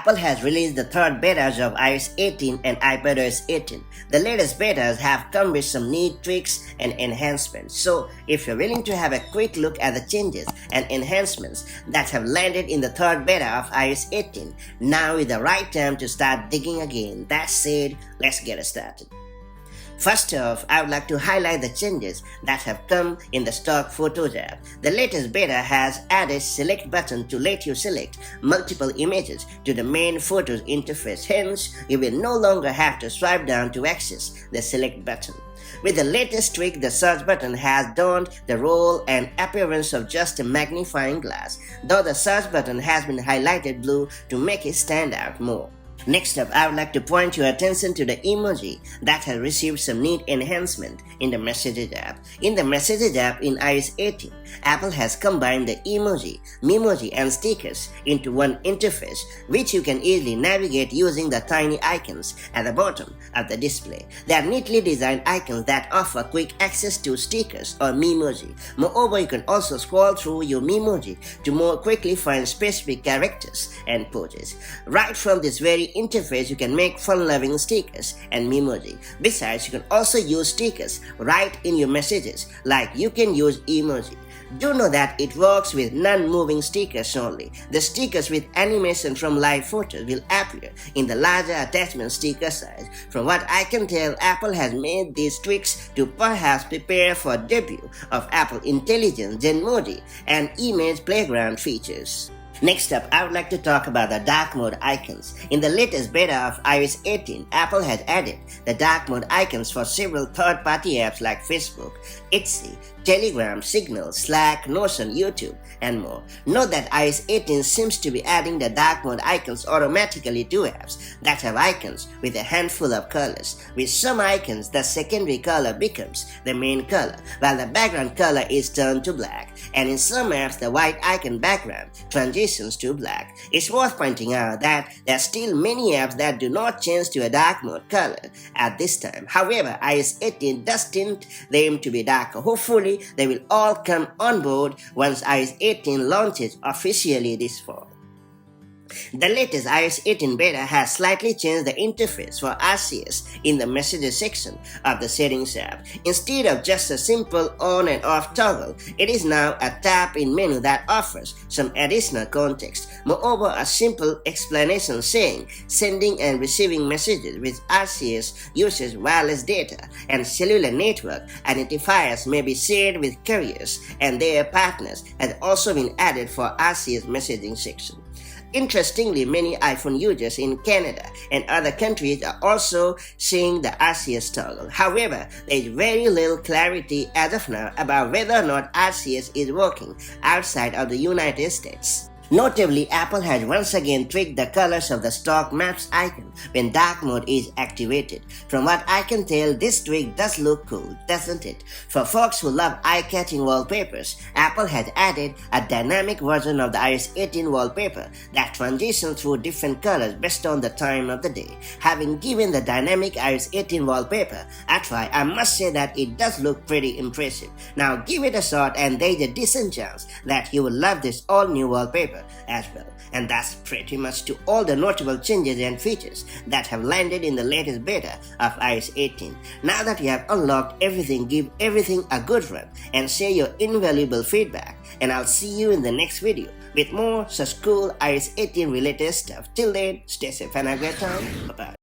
Apple has released the third betas of iOS 18 and iPadOS 18. The latest betas have come with some neat tweaks and enhancements. So, if you're willing to have a quick look at the changes and enhancements that have landed in the third beta of iOS 18, now is the right time to start digging again. That said, let's get started. First off, I would like to highlight the changes that have come in the stock Photos app. The latest beta has added select button to let you select multiple images to the main Photos interface. Hence, you will no longer have to swipe down to access the select button. With the latest tweak, the search button has donned the role and appearance of just a magnifying glass, though the search button has been highlighted blue to make it stand out more. Next up, I would like to point your attention to the emoji that has received some neat enhancement in the Messages app. In the Messages app in iOS 18, Apple has combined the emoji, memoji and stickers into one interface, which you can easily navigate using the tiny icons at the bottom of the display. They are neatly designed icons that offer quick access to stickers or memoji. Moreover, you can also scroll through your memoji to more quickly find specific characters and poses. Right from this very interface, you can make fun-loving stickers and memoji. Besides, you can also use stickers right in your messages, like you can use emoji. Do know that it works with non-moving stickers only. The stickers with animation from live photos will appear in the larger attachment sticker size. From what I can tell, Apple has made these tweaks to perhaps prepare for debut of Apple Intelligence, Gen Mode, and Image Playground features. Next up, I would like to talk about the dark mode icons. In the latest beta of iOS 18, Apple has added the dark mode icons for several third-party apps like Facebook, Etsy, Telegram, Signal, Slack, Notion, YouTube, and more. Note that iOS 18 seems to be adding the dark mode icons automatically to apps that have icons with a handful of colors. With some icons, the secondary color becomes the main color, while the background color is turned to black. And in some apps, the white icon background transitions to black. It's worth pointing out that there are still many apps that do not change to a dark mode color at this time. However, iOS 18 does tint them to be darker. Hopefully, they will all come on board once iOS 18 launches officially this fall. The latest iOS 18 beta has slightly changed the interface for RCS in the Messages section of the Settings app. Instead of just a simple on and off toggle, it is now a tap-in menu that offers some additional context. Moreover, a simple explanation saying sending and receiving messages with RCS uses wireless data and cellular network identifiers may be shared with carriers and their partners has also been added for RCS messaging section. Interestingly, many iPhone users in Canada and other countries are also seeing the RCS toggle. However, there is very little clarity as of now about whether or not RCS is working outside of the United States. Notably, Apple has once again tweaked the colors of the stock Maps icon when dark mode is activated. From what I can tell, this tweak does look cool, doesn't it? For folks who love eye-catching wallpapers, Apple has added a dynamic version of the iOS 18 wallpaper that transitions through different colors based on the time of the day. Having given the dynamic iOS 18 wallpaper a try, I must say that it does look pretty impressive. Now give it a shot and there's a decent chance that you will love this all-new wallpaper as well. And that's pretty much to all the notable changes and features that have landed in the latest beta of iOS 18. Now that you have unlocked everything, give everything a good run and share your invaluable feedback. And I'll see you in the next video with more such cool iOS 18 related stuff. Till then, stay safe and have a great time. Bye-bye.